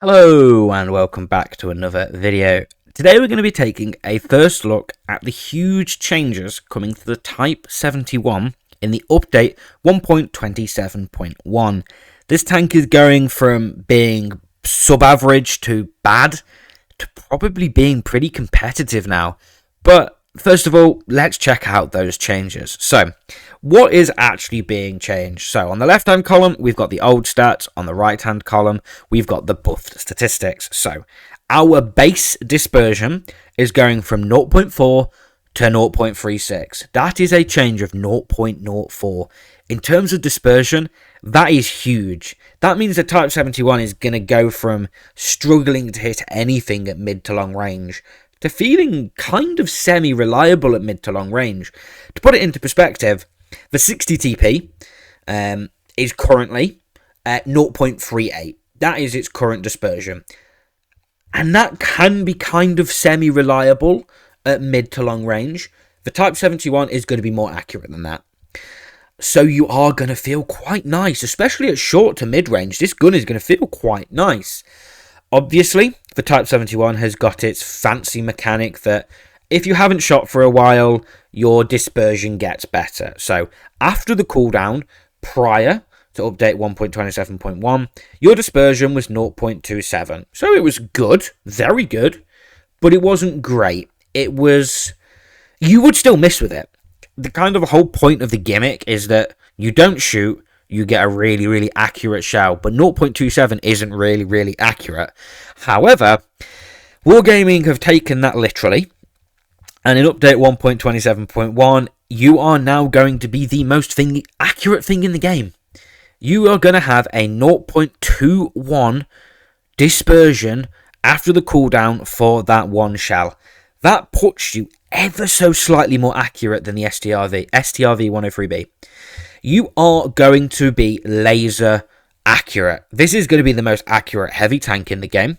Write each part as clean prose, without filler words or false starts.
Hello and welcome back to another video. Today we're going to be taking a first look at the huge changes coming to the Type 71 in the update 1.27.1. This tank is going from being sub-average to bad to probably being pretty competitive now. But first of all, let's check out those changes. So, what is actually being changed? So, on the left-hand column, we've got the old stats. On the right-hand column, we've got the buffed statistics. So, our base dispersion is going from 0.4 to 0.36. That is a change of 0.04. In terms of dispersion, that is huge. That means the Type 71 is going to go from struggling to hit anything at mid to long range to feeling kind of semi-reliable at mid to long range. To put it into perspective, the 60 TP is currently at 0.38. That is its current dispersion. And that can be kind of semi-reliable at mid to long range. The Type 71 is going to be more accurate than that. So you are going to feel quite nice, especially at short to mid range. This gun is going to feel quite nice. Obviously, the Type 71 has got its fancy mechanic that if you haven't shot for a while, your dispersion gets better. So after the cooldown, prior to update 1.27.1, your dispersion was 0.27. So it was good, very good, but it wasn't great. It was... You would still miss with it. The kind of whole point of the gimmick is that you don't shoot, you get a really, really accurate shell, but 0.27 isn't really, really accurate. However, Wargaming have taken that literally, and in update 1.27.1, you are now going to be the most accurate thing in the game. You are going to have a 0.21 dispersion after the cooldown for that one shell. That puts you ever so slightly more accurate than the STRV 103B. You are going to be laser accurate. This is going to be the most accurate heavy tank in the game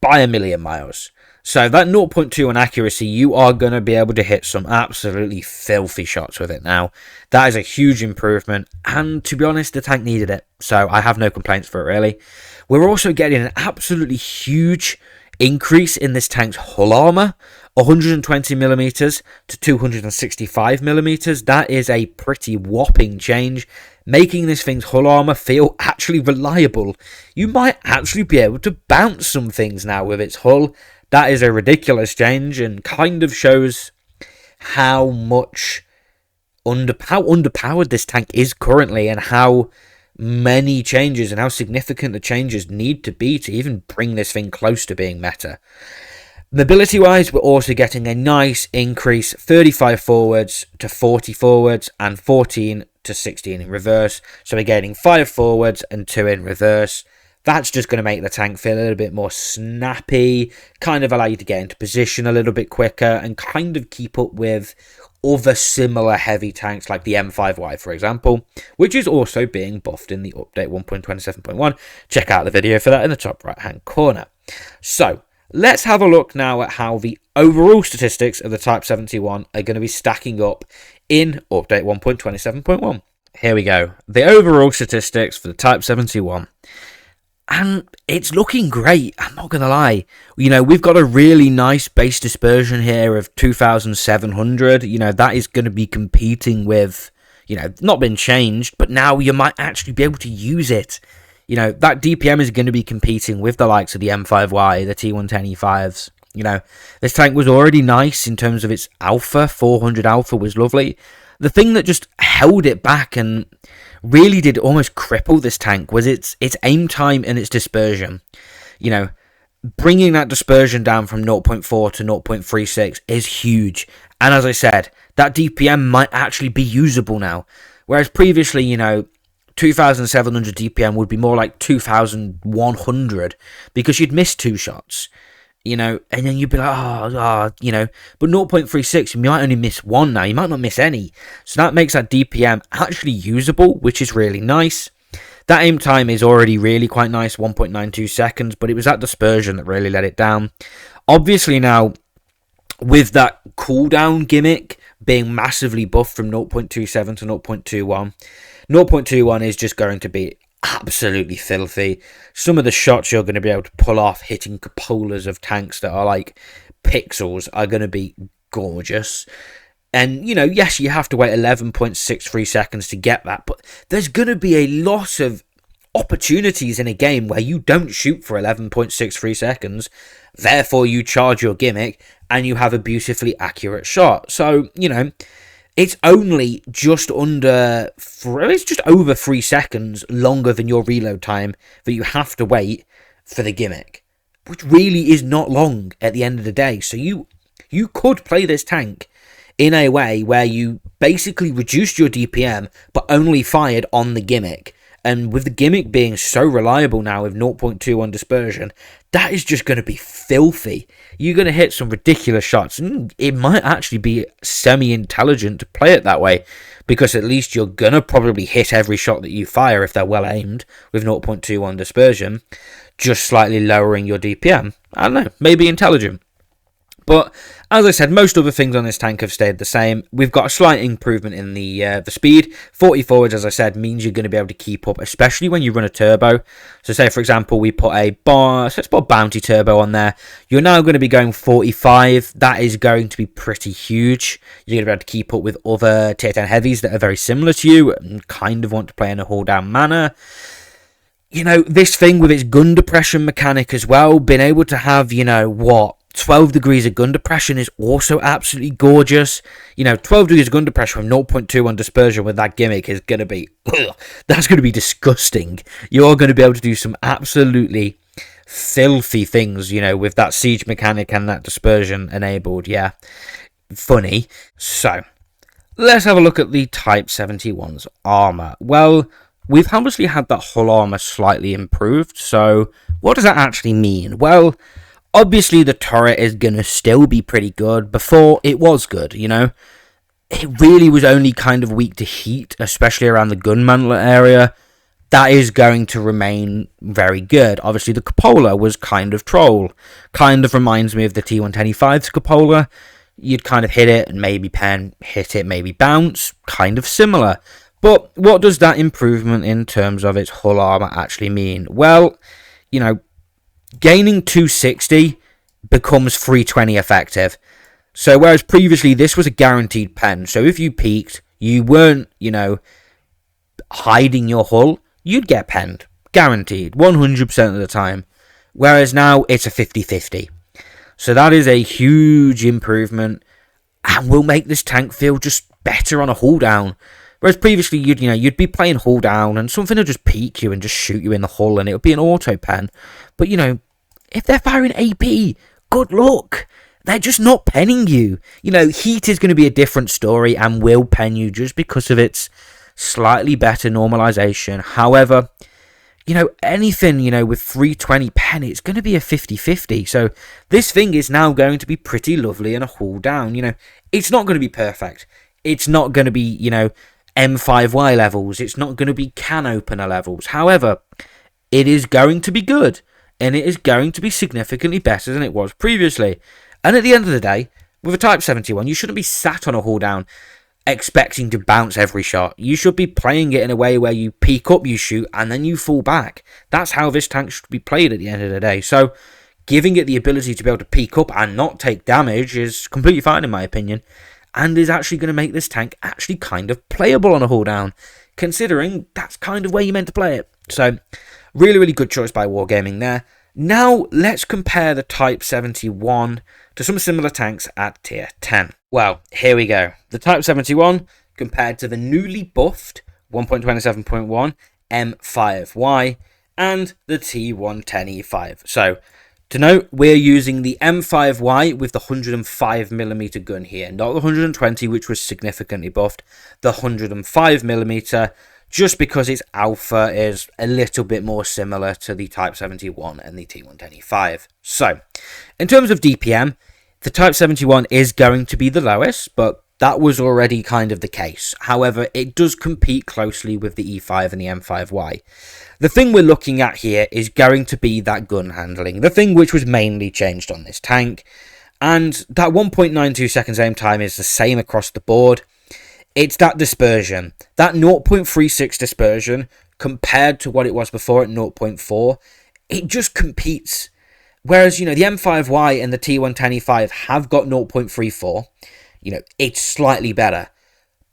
by a million miles. So that 0.21 accuracy, you are going to be able to hit some absolutely filthy shots with it now. That is a huge improvement, and to be honest, the tank needed it, so I have no complaints for it really. We're also getting an absolutely huge increase in this tank's hull armor, 120mm to 265mm. That is a pretty whopping change, making this thing's hull armor feel actually reliable. You might actually be able to bounce some things now with its hull. That is a ridiculous change and kind of shows how much how underpowered this tank is currently, and how many changes and how significant the changes need to be to even bring this thing close to being meta. Mobility wise, we're also getting a nice increase, 35 forwards to 40 forwards and 14 to 16 in reverse. So we're getting 5 forwards and 2 in reverse. That's just going to make the tank feel a little bit more snappy, kind of allow you to get into position a little bit quicker and kind of keep up with other similar heavy tanks like the M5Y, for example, which is also being buffed in the update 1.27.1. Check out the video for that in the top right hand corner. So let's have a look now at how the overall statistics of the Type 71 are going to be stacking up in update 1.27.1. Here we go. The overall statistics for the Type 71. And it's looking great, I'm not going to lie. You know, we've got a really nice base dispersion here of 2,700. You know, that is going to be competing with, you know, not been changed, but now you might actually be able to use it. You know, that DPM is going to be competing with the likes of the M5Y, the T110E5s. You know, this tank was already nice in terms of its alpha. 400 alpha was lovely. The thing that just held it back and really did almost cripple this tank was its aim time and its dispersion. You know, bringing that dispersion down from 0.4 to 0.36 is huge. And as I said, that DPM might actually be usable now. Whereas previously, you know, 2,700 DPM would be more like 2,100 because you'd miss 2 shots. You know, and then you'd be like, you know, but 0.36, you might only miss 1 now, you might not miss any. So that makes that DPM actually usable, which is really nice. That aim time is already really quite nice, 1.92 seconds, but it was that dispersion that really let it down. Obviously now, with that cooldown gimmick being massively buffed from 0.27 to 0.21, 0.21 is just going to be absolutely filthy. Some of the shots you're going to be able to pull off hitting cupolas of tanks that are like pixels are going to be gorgeous. And, yes, you have to wait 11.63 seconds to get that, but there's going to be a lot of opportunities in a game where you don't shoot for 11.63 seconds, therefore you charge your gimmick and you have a beautifully accurate shot. So, it's only just over 3 seconds longer than your reload time that you have to wait for the gimmick, which really is not long at the end of the day. So you could play this tank in a way where you basically reduced your DPM but only fired on the gimmick. And with the gimmick being so reliable now with 0.21 dispersion, that is just going to be filthy. You're going to hit some ridiculous shots, and it might actually be semi-intelligent to play it that way, because at least you're going to probably hit every shot that you fire if they're well aimed with 0.21 dispersion, just slightly lowering your DPM. I don't know, maybe intelligent. But as I said, most other things on this tank have stayed the same. We've got a slight improvement in the speed. 40 forwards, as I said, means you're going to be able to keep up, especially when you run a turbo. So say, for example, we put let's put bounty turbo on there. You're now going to be going 45. That is going to be pretty huge. You're going to be able to keep up with other tier 10 heavies that are very similar to you and kind of want to play in a hold down manner. This thing with its gun depression mechanic as well, being able to have, 12 degrees of gun depression is also absolutely gorgeous. 12 degrees of gun depression from 0.21 dispersion with that gimmick is going to be... that's going to be disgusting. You're going to be able to do some absolutely filthy things, with that siege mechanic and that dispersion enabled. Yeah, funny. So, let's have a look at the Type 71's armor. Well, we've obviously had that hull armor slightly improved, so what does that actually mean? Well, obviously the turret is going to still be pretty good. Before, it was good, It really was only kind of weak to heat, especially around the gun mantlet area. That is going to remain very good. Obviously, the cupola was kind of troll. Kind of reminds me of the T125's cupola. You'd kind of hit it and maybe pen, hit it, maybe bounce. Kind of similar. But what does that improvement in terms of its hull armor actually mean? Well, gaining 260 becomes 320 effective. So whereas previously this was a guaranteed pen, so if you peaked, you weren't, hiding your hull, you'd get penned. Guaranteed. 100% of the time. Whereas now it's a 50-50. So that is a huge improvement and will make this tank feel just better on a hull down. Whereas previously, you'd be playing hull down and something would just peek you and just shoot you in the hull and it would be an auto pen. But, if they're firing AP, good luck. They're just not penning you. Heat is going to be a different story and will pen you just because of its slightly better normalization. However, anything, with 320 pen, it's going to be a 50-50. So this thing is now going to be pretty lovely in a hull down. It's not going to be perfect. It's not going to be, M5Y levels. It's not going to be can opener levels. However, it is going to be good. And it is going to be significantly better than it was previously. And at the end of the day, with a Type 71, you shouldn't be sat on a hull down expecting to bounce every shot. You should be playing it in a way where you peek up, you shoot, and then you fall back. That's how this tank should be played at the end of the day. So, giving it the ability to be able to peek up and not take damage is completely fine in my opinion. And is actually going to make this tank actually kind of playable on a hull down, considering that's kind of where you're meant to play it. So, really, really good choice by Wargaming there. Now, let's compare the Type 71 to some similar tanks at Tier 10. Well, here we go. The Type 71 compared to the newly buffed 1.27.1 M5Y and the T110E5. So, to note, we're using the M5Y with the 105mm gun here, not the 120, which was significantly buffed, the 105mm, just because its alpha is a little bit more similar to the Type 71 and the T110E5. So, in terms of DPM, the Type 71 is going to be the lowest, but that was already kind of the case. However, it does compete closely with the E5 and the M5Y. The thing we're looking at here is going to be that gun handling, the thing which was mainly changed on this tank, and that 1.92 seconds aim time is the same across the board. It's that dispersion. That 0.36 dispersion compared to what it was before at 0.4, it just competes. Whereas, the M5Y and the T110E5 have got 0.34, it's slightly better.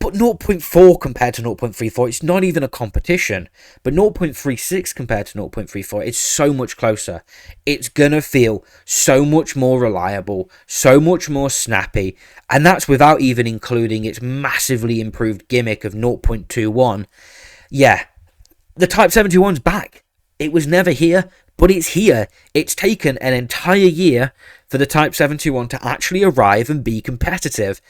But 0.4 compared to 0.34, it's not even a competition. But 0.36 compared to 0.34, it's so much closer. It's gonna feel so much more reliable, so much more snappy, and that's without even including its massively improved gimmick of 0.21. Yeah, the Type 71's back. It was never here, but it's here. It's taken an entire year for the Type 71 to actually arrive and be competitive,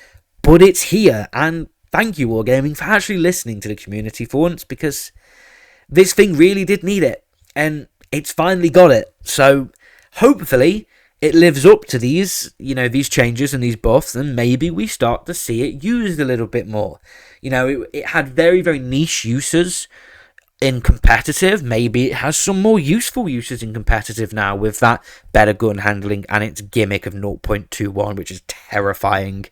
but it's here, and thank you, Wargaming, for actually listening to the community for once, because this thing really did need it, and it's finally got it. So hopefully it lives up to these changes and these buffs, and maybe we start to see it used a little bit more. It had very, very niche uses in competitive. Maybe it has some more useful uses in competitive now with that better gun handling and its gimmick of 0.21, which is terrifying.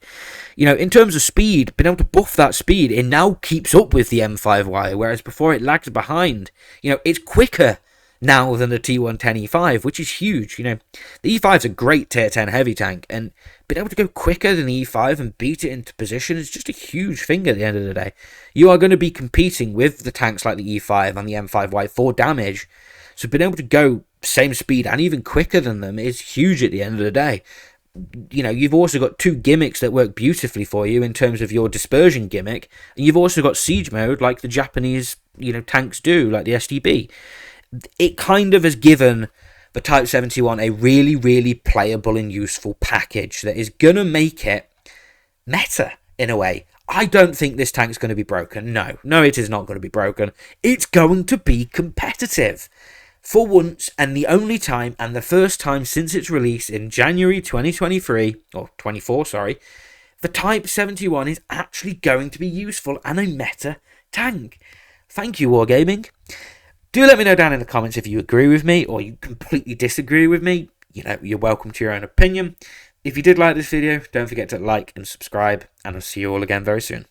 In terms of speed, being able to buff that speed, it now keeps up with the M5Y, whereas before it lagged behind. It's quicker now than the T110E5, which is huge. The E5's a great tier 10 heavy tank, and being able to go quicker than the E5 and beat it into position is just a huge thing at the end of the day. You are going to be competing with the tanks like the E5 and the M5Y for damage, so being able to go same speed and even quicker than them is huge at the end of the day. You've also got two gimmicks that work beautifully for you in terms of your dispersion gimmick, and you've also got siege mode like the Japanese, tanks do, like the STB. It kind of has given the Type 71 a really, really playable and useful package that is going to make it meta in a way. I don't think this tank's going to be broken. No, it is not going to be broken. It's going to be competitive. For once, and the only time, and the first time since its release in January 2023, or 24, sorry, the Type 71 is actually going to be useful and a meta tank. Thank you, Wargaming. Do let me know down in the comments if you agree with me or you completely disagree with me. You're welcome to your own opinion. If you did like this video, don't forget to like and subscribe, and I'll see you all again very soon.